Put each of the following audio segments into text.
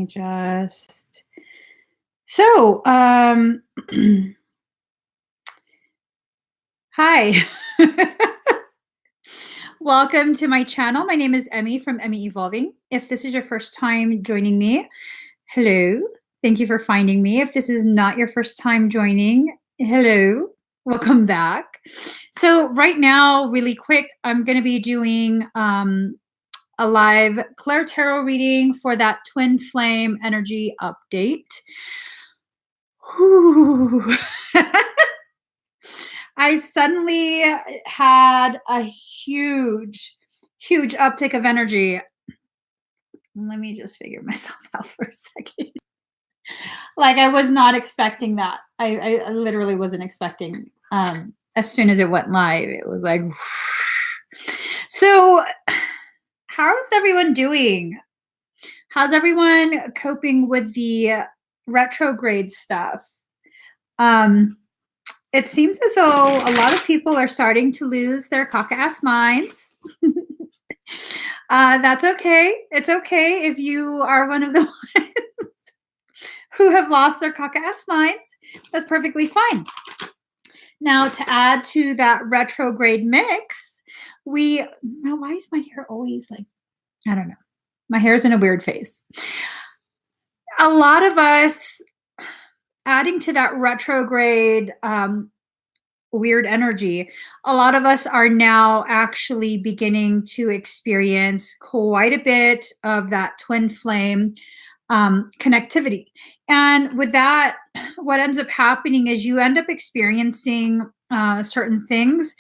just. So, hi. Welcome to my channel. My name is Emmy from Emmy Evolving. If this is your first time joining me, hello. Thank you for finding me. If this is not your first time joining, hello. Welcome back. So right now, really quick, I'm going to be doing a live ClairTarot reading for that Twin Flame Energy Update. Whew. I suddenly had a huge uptick of energy. Let me just figure myself out for a second. Like, I was not expecting that. I literally wasn't expecting. As soon as it went live, it was like, so how's everyone doing? How's everyone coping with the retrograde stuff? It seems as though a lot of people are starting to lose their cock-ass minds. That's okay. It's okay if you are one of the ones who have lost their cock-ass minds. That's perfectly fine. Now, to add to that retrograde mix, now why is my hair always like, I don't know. My hair's in a weird phase. A lot of us, adding to that retrograde weird energy, a lot of us are now actually beginning to experience quite a bit of that twin flame connectivity. And with that, what ends up happening is you end up experiencing certain things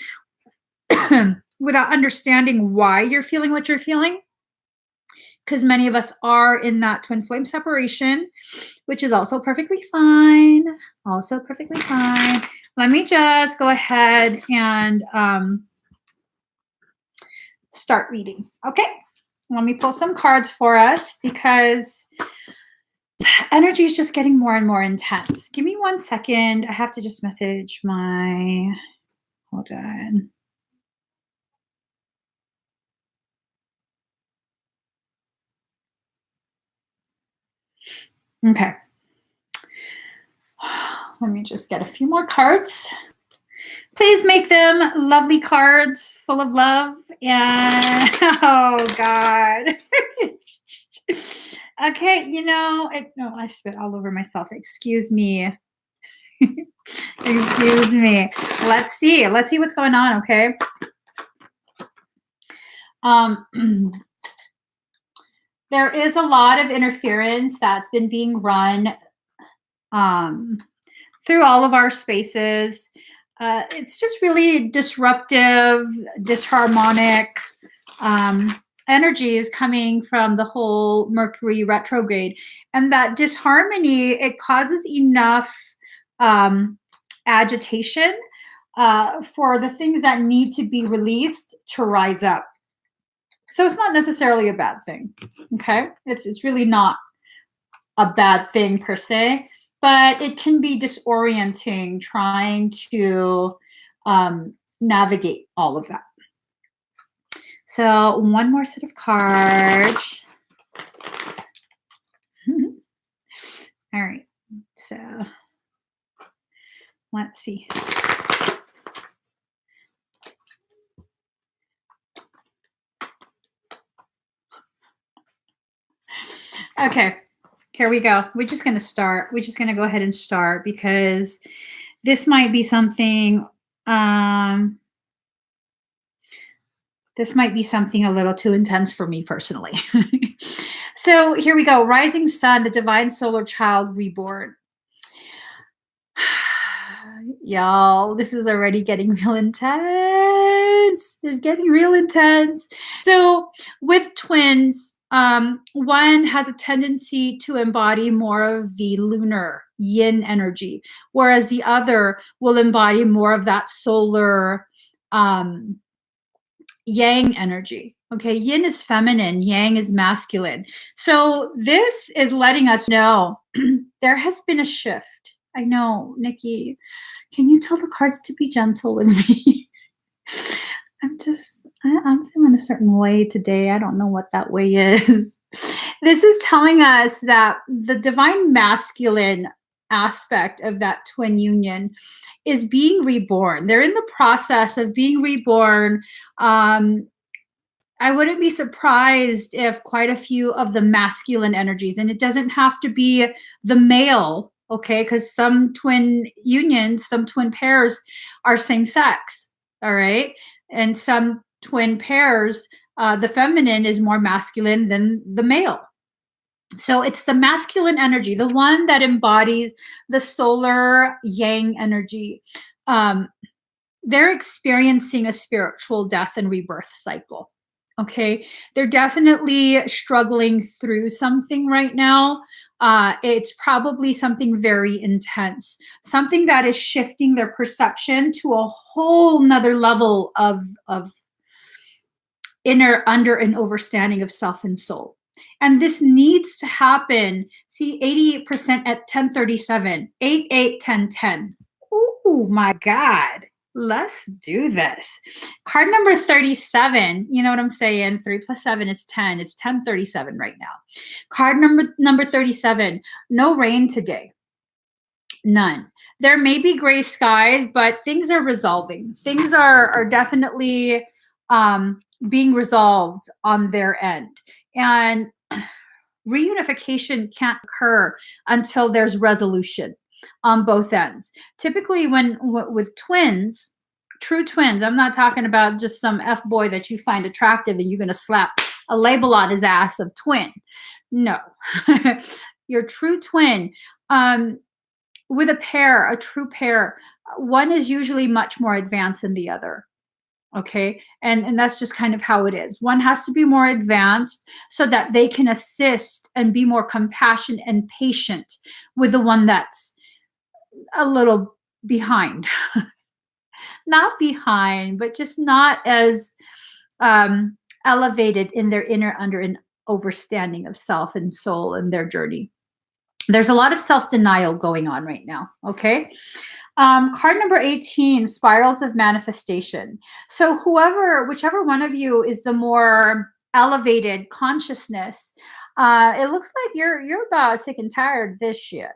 without understanding why you're feeling what you're feeling. Because many of us are in that twin flame separation, which is also perfectly fine. Also perfectly fine. Let me just go ahead and start reading. Okay. Let me pull some cards for us because energy is just getting more and more intense. Give me 1 second. I have to just message my, hold on. Okay. Let me just get a few more cards. Please make them lovely cards full of love. And oh God. Okay, I spit all over myself. Excuse me. Excuse me. Let's see what's going on, okay? There is a lot of interference that's been being run through all of our spaces. It's just really disruptive, disharmonic energies coming from the whole Mercury retrograde. And that disharmony, it causes enough agitation for the things that need to be released to rise up. So it's not necessarily a bad thing, okay? It's really not a bad thing per se, but it can be disorienting trying to navigate all of that. So one more set of cards. All right, so let's see. Okay, here we go. We're just going to start. We're just going to go ahead and start because this might be something, this might be something a little too intense for me personally. So here we go. Rising Sun, the Divine Solar Child Reborn. Y'all, this is already getting real intense. It's getting real intense. So with twins, one has a tendency to embody more of the lunar yin energy, whereas the other will embody more of that solar yang energy. Okay, yin is feminine, yang is masculine. So this is letting us know there has been a shift. I know, Nikki, can you tell the cards to be gentle with me? I'm feeling a certain way today. I don't know what that way is. This is telling us that the divine masculine aspect of that twin union is being reborn. They're in the process of being reborn. I wouldn't be surprised if quite a few of the masculine energies, and it doesn't have to be the male, okay? Because some twin unions, some twin pairs are same sex, all right? And some twin pairs, the feminine is more masculine than the male. So it's the masculine energy, the one that embodies the solar yang energy. They're experiencing a spiritual death and rebirth cycle. Okay, they're definitely struggling through something right now. It's probably something very intense, something that is shifting their perception to a whole nother level of inner under and overstanding of self and soul. And this needs to happen. See, 88% at 1037, 8, 8, 10, 10. Oh my God. Let's do this. Card number 37, you know what I'm saying? 3 plus 7 is 10. It's 1037 right now. Card number 37, no rain today. None. There may be gray skies, but things are resolving. Things are definitely being resolved on their end. And reunification can't occur until there's resolution on both ends. Typically, with twins, true twins, I'm not talking about just some F boy that you find attractive and you're going to slap a label on his ass of twin. No. Your true twin, with a pair, a true pair, one is usually much more advanced than the other. Okay. And that's just kind of how it is. One has to be more advanced so that they can assist and be more compassionate and patient with the one that's a little behind. Not behind, but just not as elevated in their inner under and overstanding of self and soul and their journey. There's a lot of self-denial going on right now. Okay. Card number 18, spirals of manifestation. So whichever one of you is the more elevated consciousness, it looks like you're about sick and tired of this shit.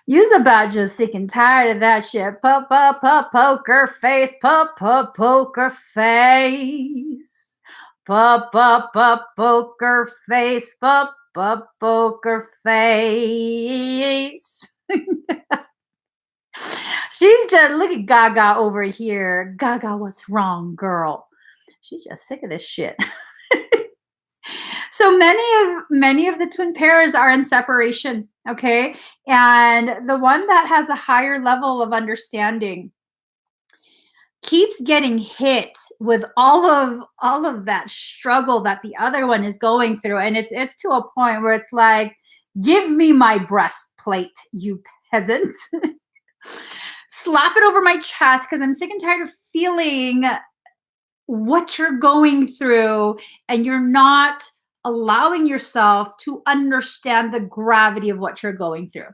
You're about just sick and tired of that shit. Poker face, poker face. Poker face, poker face. She's just, look at Gaga over here. Gaga, what's wrong, girl? She's just sick of this shit. So many of the twin pairs are in separation, okay? And the one that has a higher level of understanding keeps getting hit with all of that struggle that the other one is going through, and it's to a point where it's like, give me my breastplate, you peasant. Slap it over my chest because I'm sick and tired of feeling what you're going through, and you're not allowing yourself to understand the gravity of what you're going through.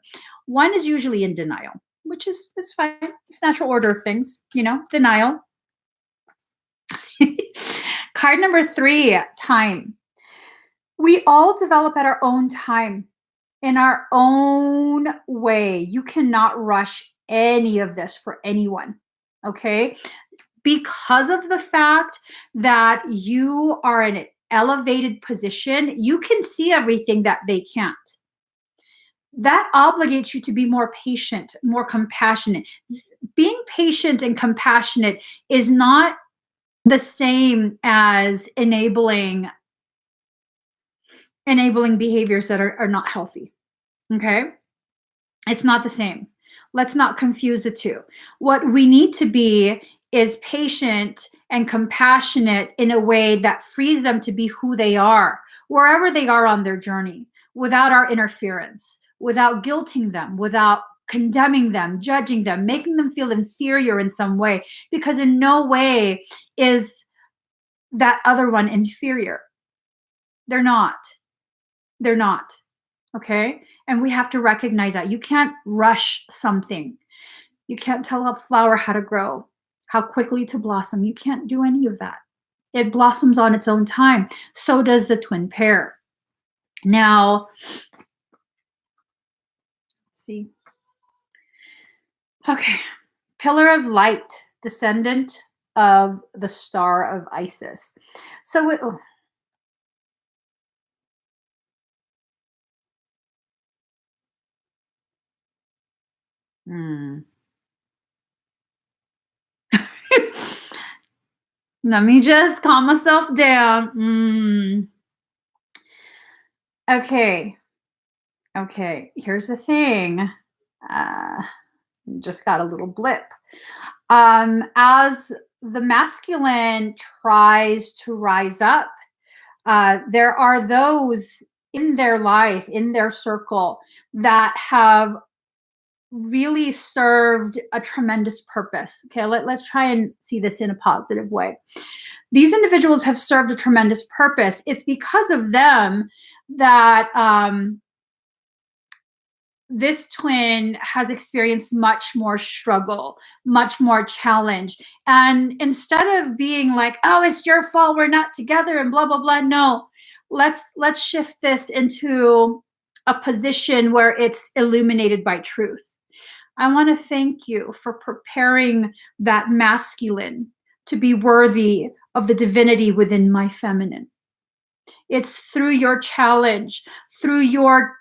One is usually in denial, which is, it's fine. It's natural order of things, denial. Card number 3, time. We all develop at our own time, in our own way. You cannot rush any of this for anyone, okay? Because of the fact that you are in an elevated position, you can see everything that they can't. That obligates you to be more patient, more compassionate. Being patient and compassionate is not the same as enabling behaviors that are not healthy. Okay? It's not the same. Let's not confuse the two. What we need to be is patient and compassionate in a way that frees them to be who they are, wherever they are on their journey, without our interference, without guilting them, without condemning them, judging them, making them feel inferior in some way, because in no way is that other one inferior. They're not. They're not. Okay? And we have to recognize that. You can't rush something. You can't tell a flower how to grow, how quickly to blossom. You can't do any of that. It blossoms on its own time. So does the twin pair. Now, let's see. Okay. Pillar of light, descendant of the star of Isis. So it, let me just calm myself down. Okay. Okay. Here's the thing. Just got a little blip. As the masculine tries to rise up, there are those in their life, in their circle, that have really served a tremendous purpose. Okay, let's try and see this in a positive way. These individuals have served a tremendous purpose. It's because of them that this twin has experienced much more struggle, much more challenge. And instead of being like, oh, it's your fault, we're not together and blah, blah, blah. No, let's shift this into a position where it's illuminated by truth. I want to thank you for preparing that masculine to be worthy of the divinity within my feminine. It's through your challenge, through your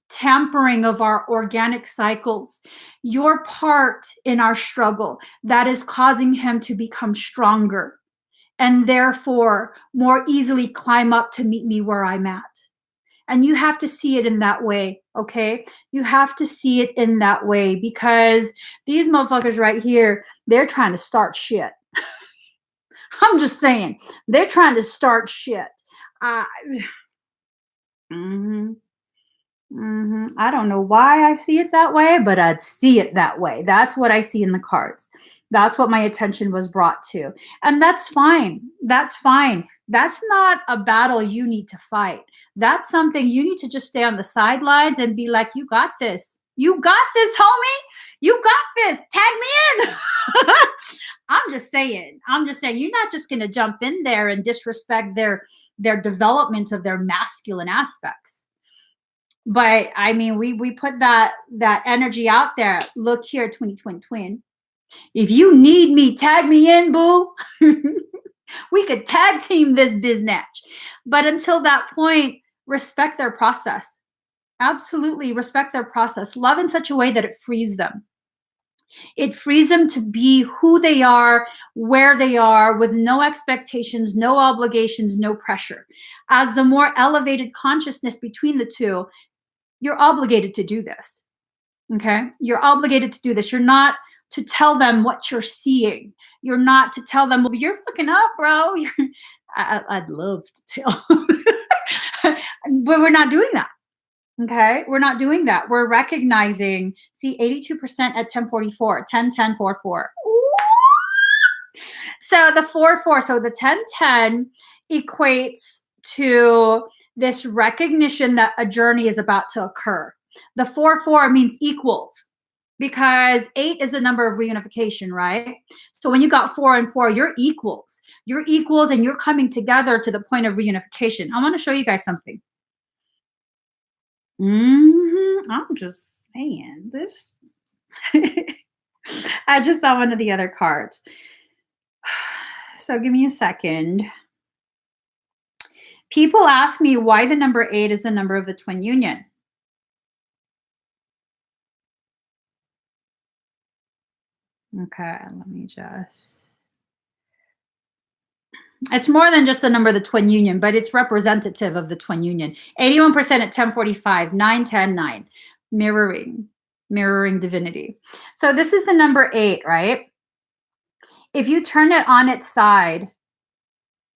tampering of our organic cycles, your part in our struggle that is causing him to become stronger and therefore more easily climb up to meet me where I'm at. And you have to see it in that way, okay? You have to see it in that way, because these motherfuckers right here, they're trying to start shit. I'm just saying, they're trying to start shit. I don't know why I see it that way, but I'd see it that way. That's what I see in the cards. That's what my attention was brought to. And that's fine. That's fine. That's not a battle you need to fight. That's something you need to just stay on the sidelines and be like, you got this. You got this, homie. You got this. Tag me in. I'm just saying. You're not just going to jump in there and disrespect their development of their masculine aspects. But I mean, we put that energy out there. Look here, twin. If you need me, tag me in, boo. We could tag team this biznatch. But until that point, respect their process. Absolutely respect their process. Love in such a way that it frees them. It frees them to be who they are, where they are, with no expectations, no obligations, no pressure. As the more elevated consciousness between the two, you're obligated to do this. Okay? You're obligated to do this. You're not to tell them what you're seeing. You're not to tell them, well, you're fucking up, bro. I'd love to tell. But we're not doing that. Okay? We're not doing that. We're recognizing, see, 82% at 1044, 10, 10, 4, 4. So the 4, 4, so the 10, 10 equates to this recognition that a journey is about to occur. The 4, 4 means equals, because 8 is a number of reunification, right? So when you got 4 and 4, you're equals. You're equals and you're coming together to the point of reunification. I want to show you guys something. I'm just saying this. I just saw one of the other cards. So give me a second. People ask me why the number 8 is the number of the twin union. Okay, let me just. It's more than just the number of the twin union, but it's representative of the twin union. 81% at 1045, 9, 10, 9. Mirroring divinity. So this is the number 8, right? If you turn it on its side,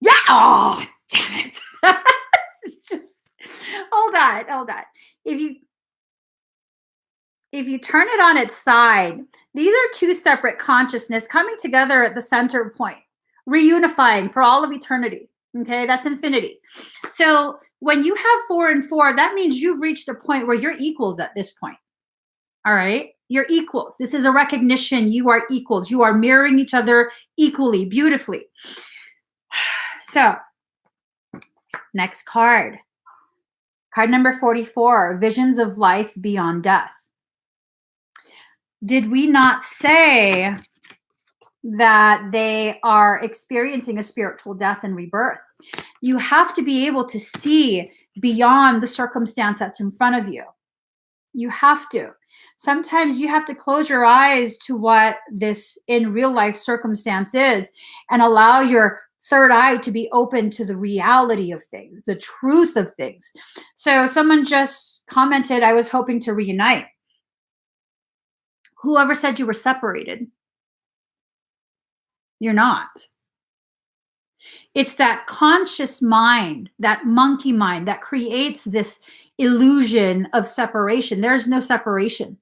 yeah, oh, damn it. Just, hold on. If you turn it on its side, these are two separate consciousness coming together at the center point, reunifying for all of eternity. Okay, that's infinity. So when you have 4 and 4, that means you've reached a point where you're equals at this point. All right, you're equals. This is a recognition. You are equals. You are mirroring each other equally, beautifully. So next card. Card number 44, visions of life beyond death. Did we not say that they are experiencing a spiritual death and rebirth? You have to be able to see beyond the circumstance that's in front of you. You have to. Sometimes you have to close your eyes to what this in real life circumstance is and allow your third eye to be open to the reality of things, the truth of things. So someone just commented, I was hoping to reunite. Whoever said you were separated? You're not. It's that conscious mind, that monkey mind that creates this illusion of separation. There's no separation.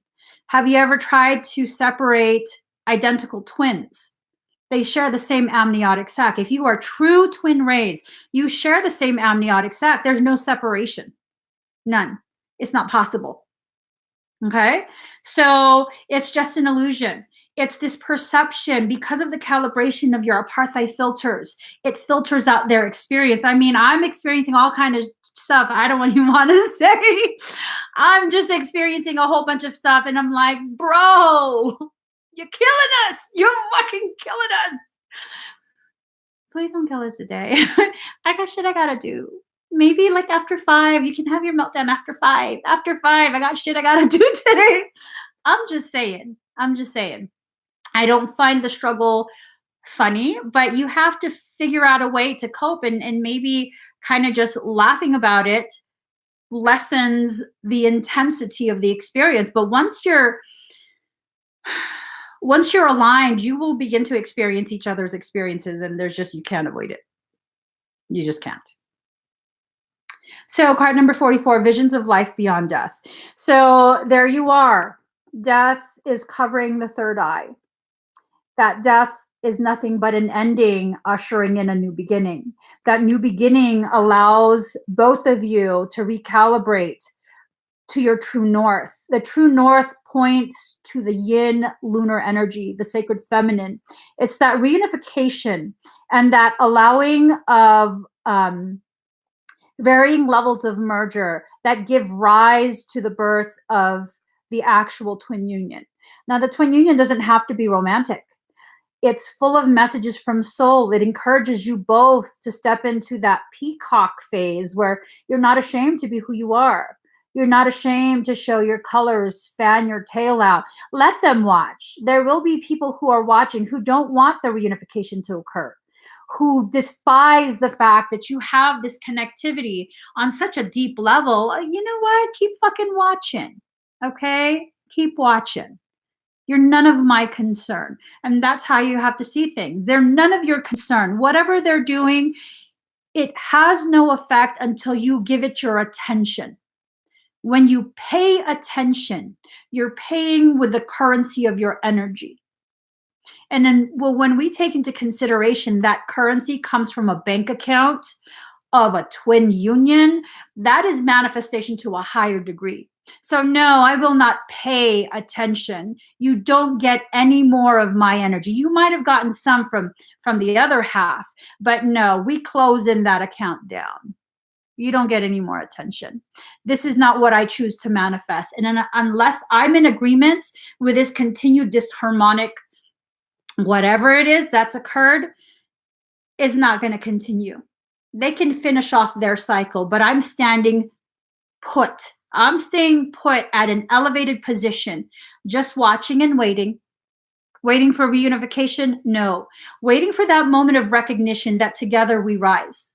Have you ever tried to separate identical twins? They share the same amniotic sac. If you are true twin rays, you share the same amniotic sac. There's no separation. None. It's not possible. Okay? So it's just an illusion. It's this perception because of the calibration of your apartheid filters. It filters out their experience. I mean, I'm experiencing all kind of stuff I don't even want to say. I'm just experiencing a whole bunch of stuff and I'm like, bro, you're killing us. You're fucking killing us. Please don't kill us today. I got shit I gotta do. Maybe like after 5, you can have your meltdown after 5. After 5, I got shit I gotta do today. I'm just saying. I don't find the struggle funny, but you have to figure out a way to cope and maybe kind of just laughing about it lessens the intensity of the experience. But once you're aligned, you will begin to experience each other's experiences and you can't avoid it. You just can't. So card number 44, visions of life beyond death. So there you are. Death is covering the third eye. That death is nothing but an ending, ushering in a new beginning. That new beginning allows both of you to recalibrate to your true north. The true north points to the yin lunar energy, the sacred feminine. It's that reunification and that allowing of varying levels of merger that give rise to the birth of the actual twin union. Now, the twin union doesn't have to be romantic. It's full of messages from soul. It encourages you both to step into that peacock phase where you're not ashamed to be who you are. You're not ashamed to show your colors, fan your tail out. Let them watch. There will be people who are watching who don't want the reunification to occur, who despise the fact that you have this connectivity on such a deep level. You know what? Keep fucking watching. Okay? Keep watching. You're none of my concern. And that's how you have to see things. They're none of your concern. Whatever they're doing, it has no effect until you give it your attention. When you pay attention, you're paying with the currency of your energy. And then, well, when we take into consideration that currency comes from a bank account of a twin union, that is manifestation to a higher degree. So no, I will not pay attention. You don't get any more of my energy. You might have gotten some from the other half, but no, we close in that account down. You don't get any more attention. This is not what I choose to manifest. And unless I'm in agreement with this continued disharmonic, whatever it is that's occurred, is not going to continue. They can finish off their cycle, but I'm standing put. I'm staying put at an elevated position, just watching and waiting. Waiting for reunification? No. Waiting for that moment of recognition that together we rise.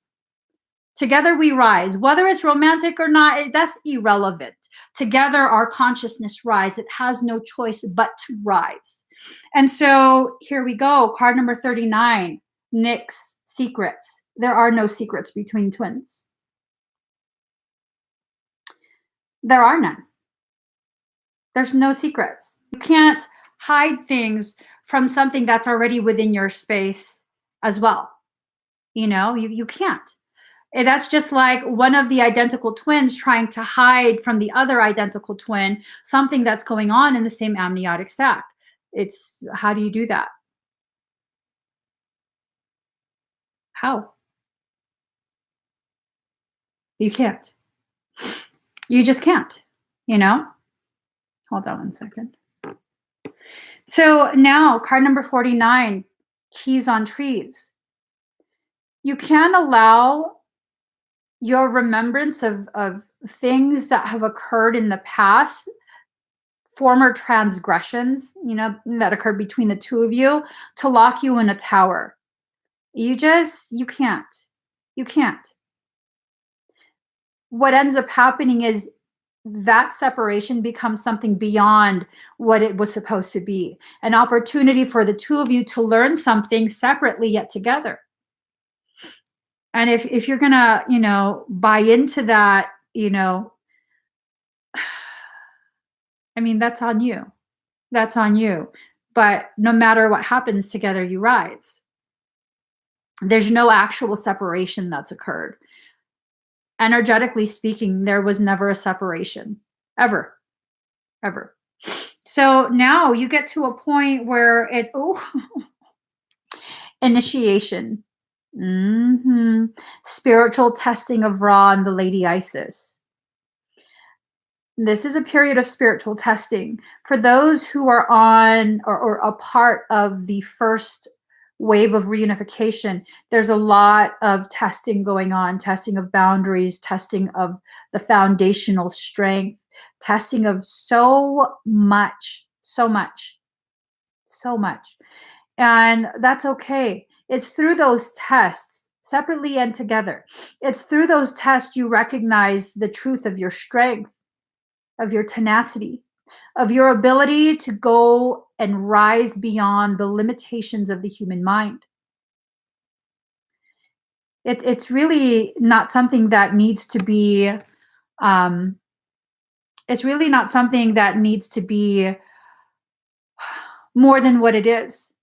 Together we rise. Whether it's romantic or not, that's irrelevant. Together our consciousness rise. It has no choice but to rise. And so here we go. Card number 39, Nick's secrets. There are no secrets between twins. There are none. There's no secrets. You can't hide things from something that's already within your space as well. You know, you can't. And that's just like one of the identical twins trying to hide from the other identical twin something that's going on in the same amniotic sac. It's, how do you do that? How? You can't. You just can't, you know? Hold on one second. So now, card number 49, keys on trees. You can't allow your remembrance of things that have occurred in the past, former transgressions, you know, that occurred between the two of you, to lock you in a tower. You can't. You can't. What ends up happening is that separation becomes something beyond what it was supposed to be, an opportunity for the two of you to learn something separately yet together. And if you're gonna, you know, buy into that, you know, I mean, that's on you. That's on you. But no matter what happens, together you rise. There's no actual separation that's occurred. Energetically speaking, there was never a separation, ever, ever. So now you get to a point where initiation, spiritual testing of Ra and the Lady Isis. This is a period of spiritual testing for those who are on or a part of the first wave of reunification. There's a lot of testing going on, testing of boundaries, testing of the foundational strength, testing of so much. And that's okay. It's through those tests, separately and together. It's through those tests you recognize the truth of your strength, of your tenacity, of your ability to go and rise beyond the limitations of the human mind. It's really not something that needs to be, it's really not something that needs to be more than what it is.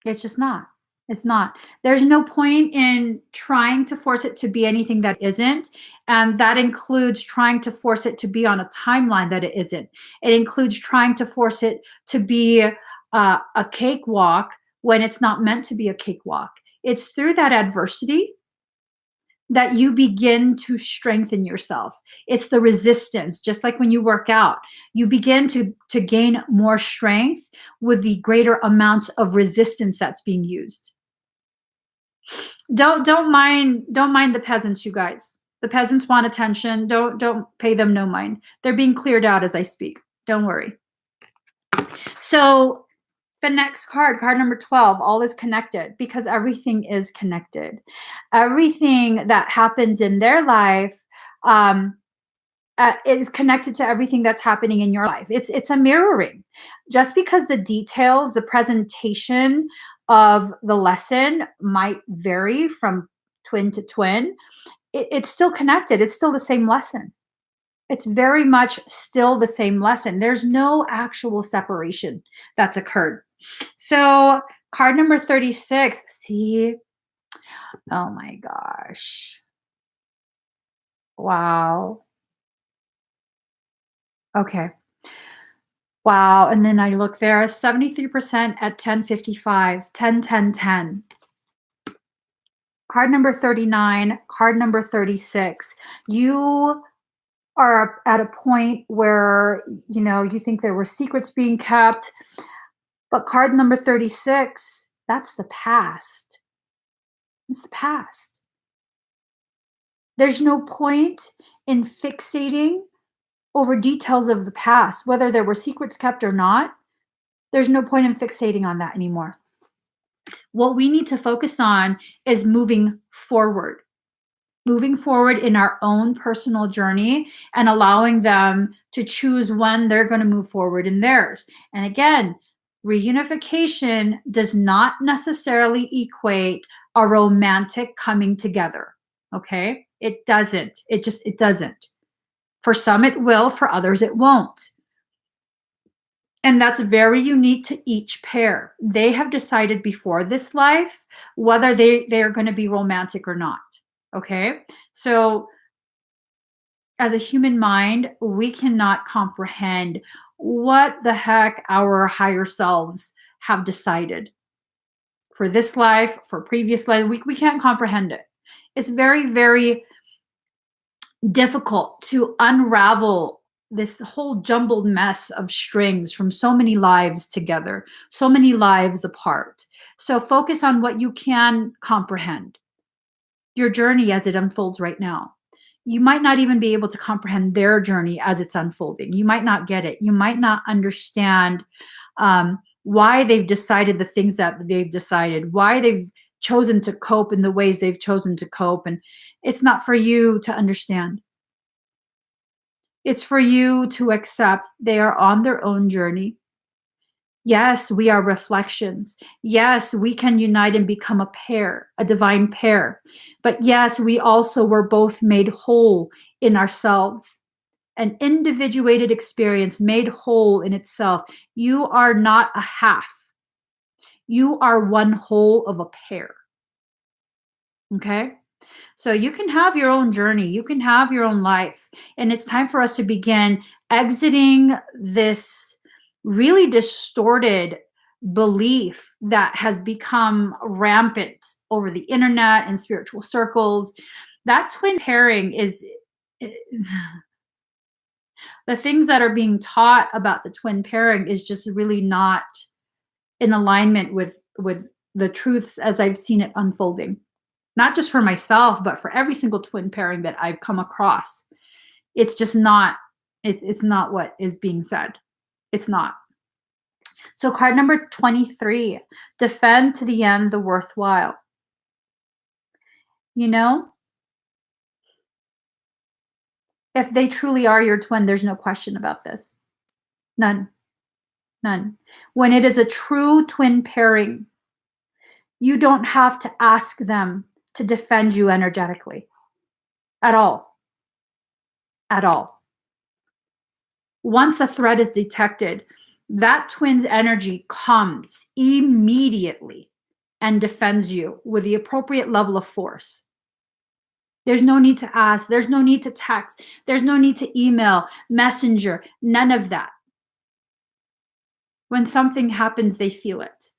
It's just not. It's not. There's no point in trying to force it to be anything that isn't. And that includes trying to force it to be on a timeline that it isn't. It includes trying to force it to be a cakewalk when it's not meant to be a cakewalk. It's through that adversity that you begin to strengthen yourself. It's the resistance, just like when you work out, you begin to gain more strength with the greater amount of resistance that's being used. Don't mind the peasants, you guys. The peasants want attention. Don't pay them no mind. They're being cleared out as I speak. Don't worry. So the next card number 12, all is connected, because everything is connected. Everything that happens in their life is connected to everything that's happening in your life. It's a mirroring. Just because the details, the presentation of the lesson might vary from twin to twin, it's still connected. It's still the same lesson. It's very much still the same lesson. There's no actual separation that's occurred. So card number 36, see, oh my gosh. Wow. Okay. Wow. And then I look there, 73% at 10:55, 10, 10, 10. Card number 39, card number 36. You are at a point where, you know, you think there were secrets being kept, but card number 36, that's the past. It's the past. There's no point in fixating over details of the past, whether there were secrets kept or not. There's no point in fixating on that anymore. What we need to focus on is moving forward in our own personal journey and allowing them to choose when they're going to move forward in theirs. And again, reunification does not necessarily equate a romantic coming together. Okay? It doesn't. It doesn't. For some it will, for others it won't. And that's very unique to each pair. They have decided before this life whether they are going to be romantic or not. Okay? So as a human mind, we cannot comprehend what the heck our higher selves have decided for this life, for previous life. We can't comprehend it. It's very, very difficult to unravel this whole jumbled mess of strings from so many lives together, so many lives apart. So focus on what you can comprehend, your journey as it unfolds right now. You might not even be able to comprehend their journey as it's unfolding. You might not get it. You might not understand why they've decided the things that they've decided, why they've chosen to cope in the ways they've chosen to cope. And it's not for you to understand. It's for you to accept they are on their own journey. Yes, we are reflections. Yes, we can unite and become a pair, a divine pair. But yes, we also were both made whole in ourselves, an individuated experience made whole in itself. You are not a half. You are one whole of a pair. Okay? So you can have your own journey. You can have your own life. And it's time for us to begin exiting this really distorted belief that has become rampant over the internet and spiritual circles. That twin pairing is the things that are being taught about the twin pairing is just really not in alignment with the truths as I've seen it unfolding. Not just for myself, but for every single twin pairing that I've come across. It's just not, it's not what is being said. It's not. So card number 23, defend to the end the worthwhile. You know, if they truly are your twin, there's no question about this. None. None. When it is a true twin pairing, you don't have to ask them to defend you energetically at all. At all. Once a threat is detected, that twin's energy comes immediately and defends you with the appropriate level of force. There's no need to ask. There's no need to text. There's no need to email, messenger, none of that. When something happens, they feel it.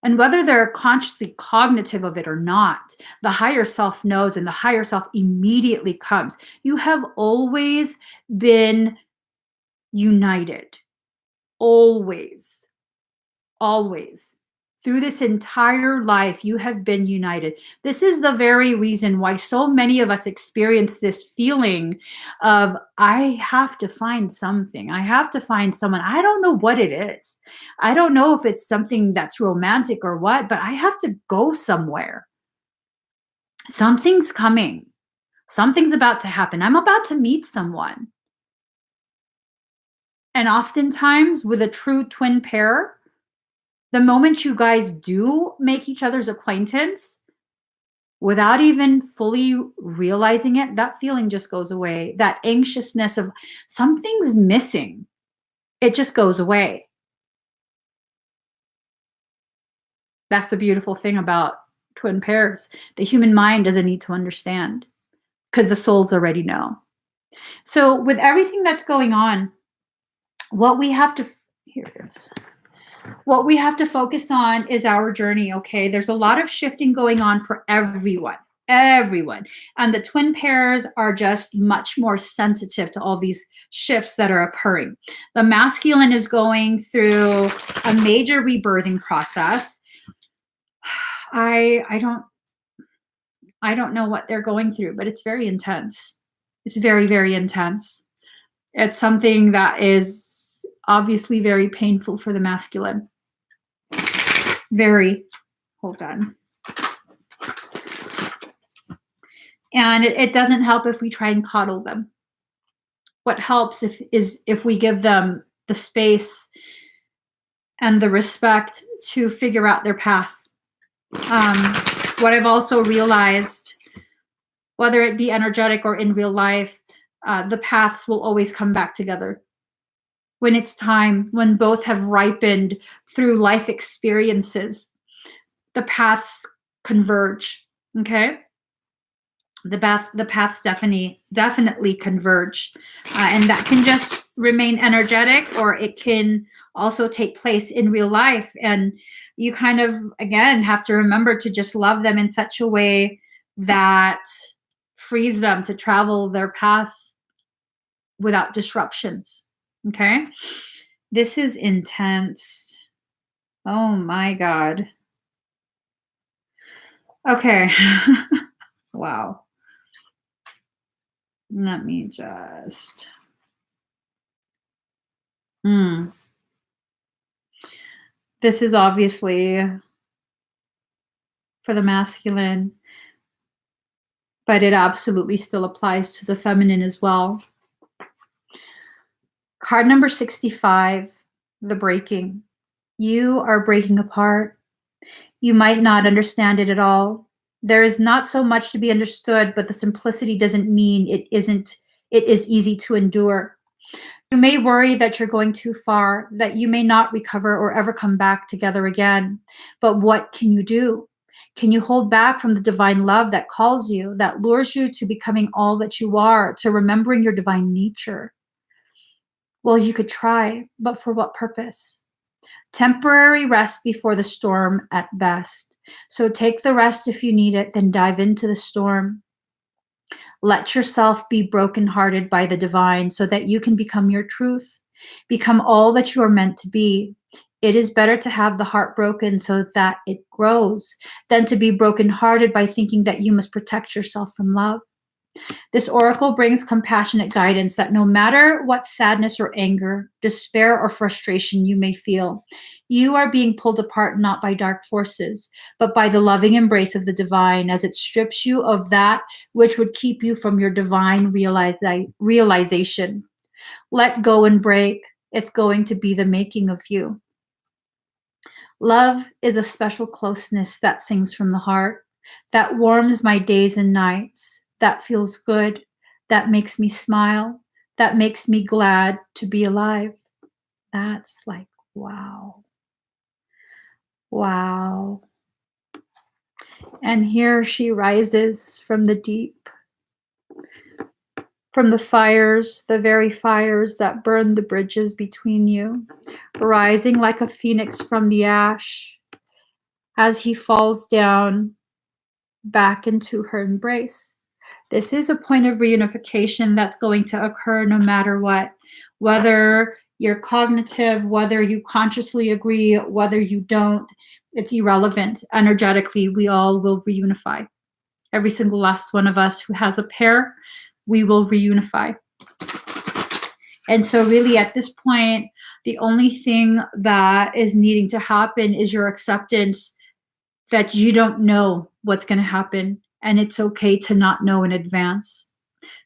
And whether they're consciously cognitive of it or not, the higher self knows and the higher self immediately comes. You have always been united. Always. Always. Through this entire life, you have been united. This is the very reason why so many of us experience this feeling of, I have to find something. I have to find someone. I don't know what it is. I don't know if it's something that's romantic or what, but I have to go somewhere. Something's coming. Something's about to happen. I'm about to meet someone. And oftentimes with a true twin pair, the moment you guys do make each other's acquaintance, without even fully realizing it, that feeling just goes away. That anxiousness of something's missing, it just goes away. That's the beautiful thing about twin pairs. The human mind doesn't need to understand because the souls already know. So with everything that's going on, what we have to, here it is. What we have to focus on is our journey, okay? There's a lot of shifting going on for everyone. And the twin pairs are just much more sensitive to all these shifts that are occurring. The masculine is going through a major rebirthing process. I don't know what they're going through, but it's very intense. It's very, very intense. It's something that is obviously very painful for the masculine. Very. Hold on. And it doesn't help if we try and coddle them. What helps is if we give them the space and the respect to figure out their path. What I've also realized, whether it be energetic or in real life, the paths will always come back together. When it's time, when both have ripened through life experiences, the paths converge, okay? The paths definitely converge. And that can just remain energetic, or it can also take place in real life. And you kind of, again, have to remember to just love them in such a way that frees them to travel their path without disruptions. Okay? This is intense. Oh my God. Okay. Wow. Let me just. This is obviously for the masculine, but it absolutely still applies to the feminine as well. Card number 65, the breaking. You are breaking apart. You might not understand it at all. There is not so much to be understood, but the simplicity doesn't mean it isn't. It is easy to endure. You may worry that you're going too far, that you may not recover or ever come back together again. But what can you do? Can you hold back from the divine love that calls you, that lures you to becoming all that you are, to remembering your divine nature? Well, you could try, but for what purpose? Temporary rest before the storm at best. So take the rest if you need it, then dive into the storm. Let yourself be brokenhearted by the divine so that you can become your truth, become all that you are meant to be. It is better to have the heart broken so that it grows than to be brokenhearted by thinking that you must protect yourself from love. This oracle brings compassionate guidance that no matter what sadness or anger, despair or frustration you may feel, you are being pulled apart not by dark forces, but by the loving embrace of the divine as it strips you of that which would keep you from your divine realization. Let go and break. It's going to be the making of you. Love is a special closeness that sings from the heart, that warms my days and nights, that feels good, that makes me smile, that makes me glad to be alive. That's like, wow. Wow. And here she rises from the deep, from the fires, the very fires that burn the bridges between you, rising like a phoenix from the ash as he falls down back into her embrace. This is a point of reunification that's going to occur no matter what, whether you're cognitive, whether you consciously agree, whether you don't, it's irrelevant. Energetically, we all will reunify. Every single last one of us who has a pair, we will reunify. And so really at this point, the only thing that is needing to happen is your acceptance that you don't know what's going to happen. And it's okay to not know in advance.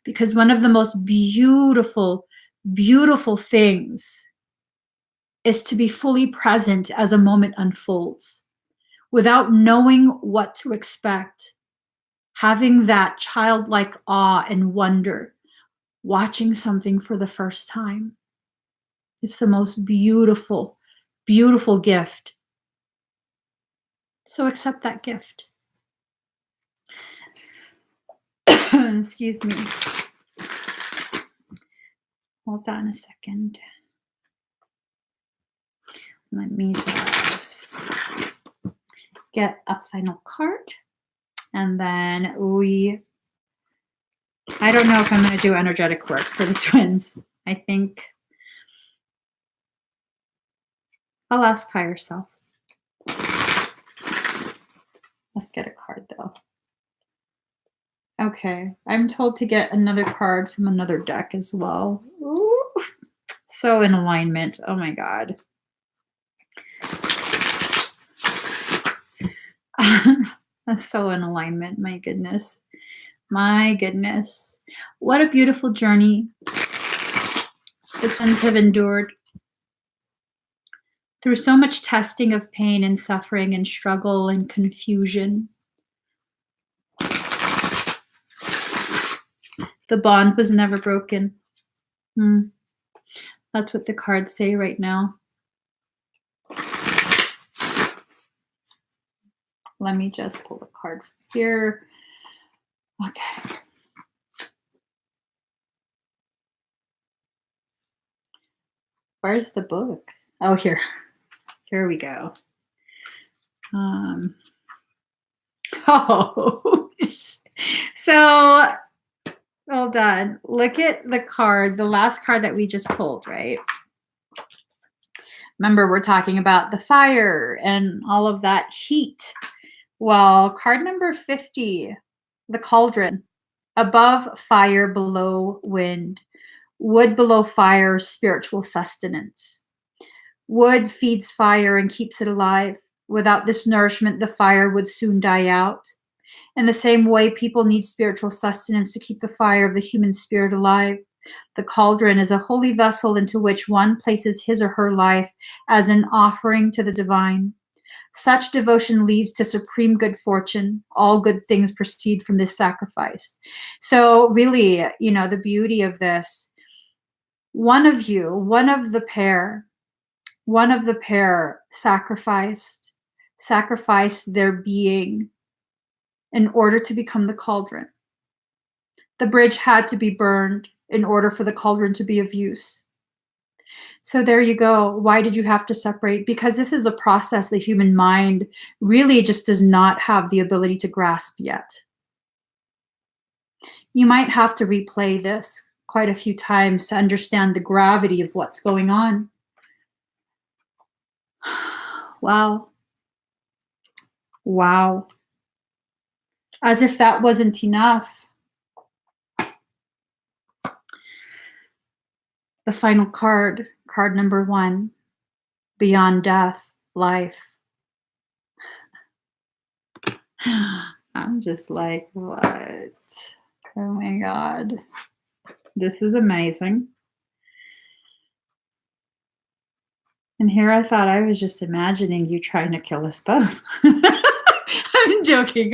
Because one of the most beautiful, beautiful things is to be fully present as a moment unfolds without knowing what to expect. Having that childlike awe and wonder, watching something for the first time. It's the most beautiful, beautiful gift. So accept that gift. Excuse me. Hold on a second. Let me just get a final card. And then I don't know if I'm going to do energetic work for the twins. I think I'll ask higher self. Let's get a card though. Okay, I'm told to get another card from another deck as well. Ooh, so in alignment. Oh my God. That's so in alignment. My goodness. My goodness. What a beautiful journey the twins have endured. Through so much testing of pain and suffering and struggle and confusion. The bond was never broken. That's what the cards say right now. Let me just pull the card from here. Okay. Where's the book? Oh, here. Here we go. Oh, So, hold on. Look at the card, the last card that we just pulled, right? Remember, we're talking about the fire and all of that heat. Well, card number 50, the cauldron. Above fire, below wind. Wood below fire, spiritual sustenance. Wood feeds fire and keeps it alive. Without this nourishment, the fire would soon die out. In the same way, people need spiritual sustenance to keep the fire of the human spirit alive. The cauldron is a holy vessel into which one places his or her life as an offering to the divine. Such devotion leads to supreme good fortune. All good things proceed from this sacrifice. So really, the beauty of this, one of the pair sacrificed their being in order to become the cauldron. The bridge had to be burned in order for the cauldron to be of use. So there you go. Why did you have to separate? Because this is a process the human mind really just does not have the ability to grasp yet. You might have to replay this quite a few times to understand the gravity of what's going on. Wow. Wow. As if that wasn't enough. The final card, card number 1, beyond death, life. I'm just like, what? Oh my God. This is amazing. And here I thought I was just imagining you trying to kill us both. I'm joking.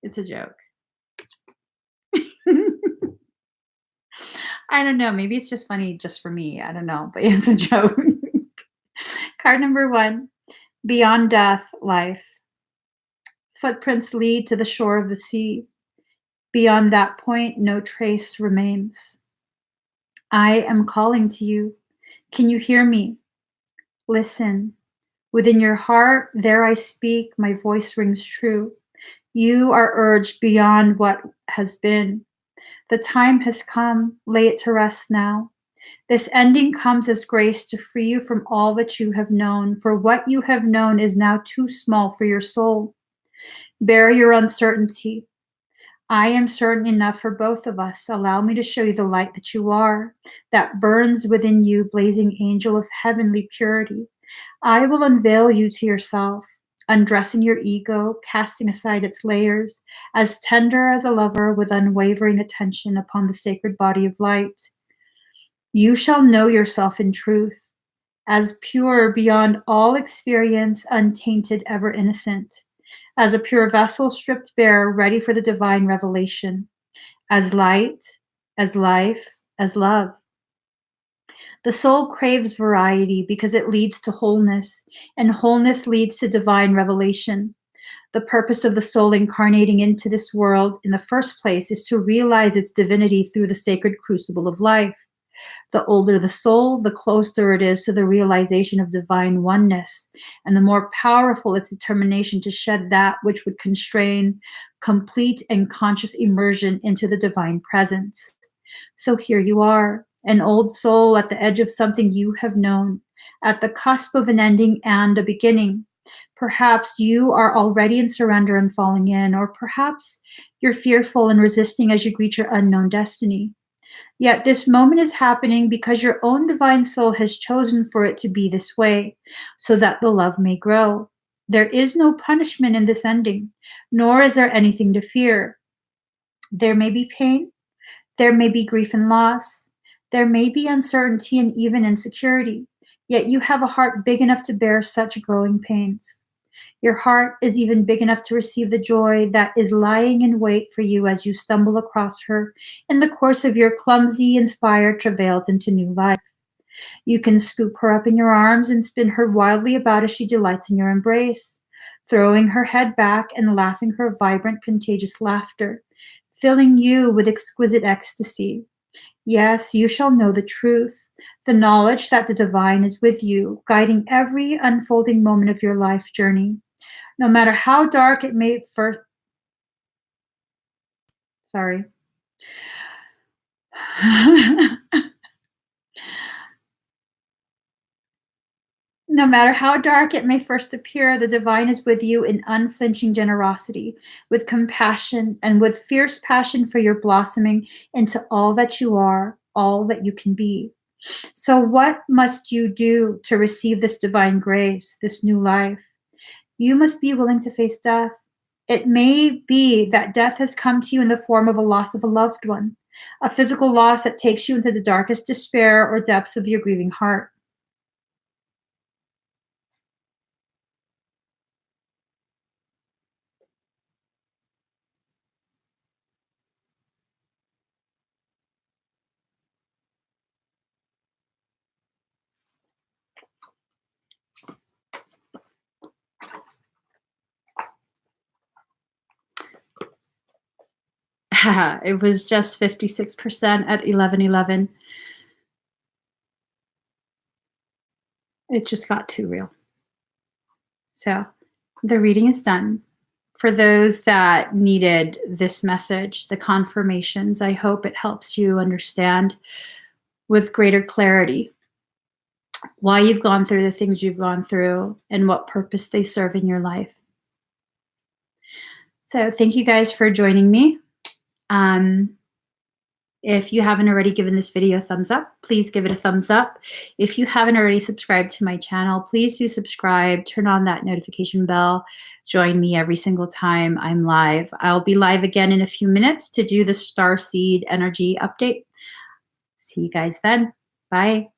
It's a joke. I don't know. Maybe it's just funny just for me. I don't know, but it's a joke. Card number 1, beyond death, life. Footprints lead to the shore of the sea. Beyond that point, no trace remains. I am calling to you. Can you hear me? Listen. Within your heart, there I speak, my voice rings true. You are urged beyond what has been. The time has come, lay it to rest now. This ending comes as grace to free you from all that you have known, for what you have known is now too small for your soul. Bear your uncertainty. I am certain enough for both of us. Allow me to show you the light that you are, that burns within you, blazing angel of heavenly purity. I will unveil you to yourself, undressing your ego, casting aside its layers, as tender as a lover with unwavering attention upon the sacred body of light. You shall know yourself in truth, as pure beyond all experience, untainted, ever innocent, as a pure vessel stripped bare, ready for the divine revelation, as light, as life, as love. The soul craves variety because it leads to wholeness, and wholeness leads to divine revelation. The purpose of the soul incarnating into this world in the first place is to realize its divinity through the sacred crucible of life. The older the soul, the closer it is to the realization of divine oneness, and the more powerful its determination to shed that which would constrain complete and conscious immersion into the divine presence. So here you are, an old soul at the edge of something you have known, at the cusp of an ending and a beginning. Perhaps you are already in surrender and falling in, or perhaps you're fearful and resisting as you greet your unknown destiny. Yet this moment is happening because your own divine soul has chosen for it to be this way, so that the love may grow. There is no punishment in this ending, nor is there anything to fear. There may be pain, there may be grief and loss, there may be uncertainty and even insecurity, yet you have a heart big enough to bear such growing pains. Your heart is even big enough to receive the joy that is lying in wait for you as you stumble across her in the course of your clumsy, inspired travails into new life. You can scoop her up in your arms and spin her wildly about as she delights in your embrace, throwing her head back and laughing her vibrant, contagious laughter, filling you with exquisite ecstasy. Yes, you shall know the truth, the knowledge that the divine is with you, guiding every unfolding moment of your life journey. No matter how dark it may first Sorry. No matter how dark it may first appear, the divine is with you in unflinching generosity, with compassion, and with fierce passion for your blossoming into all that you are, all that you can be. So, what must you do to receive this divine grace, this new life? You must be willing to face death. It may be that death has come to you in the form of a loss of a loved one, a physical loss that takes you into the darkest despair or depths of your grieving heart. It was just 56% at 11:11. It just got too real. So the reading is done. For those that needed this message, the confirmations, I hope it helps you understand with greater clarity why you've gone through the things you've gone through and what purpose they serve in your life. So thank you guys for joining me. If you haven't already given this video a thumbs up, please give it a thumbs up. If you haven't already subscribed to my channel, please do subscribe, turn on that notification bell, join me every single time I'm live. I'll be live again in a few minutes to do the Starseed Energy Update. See you guys then. Bye.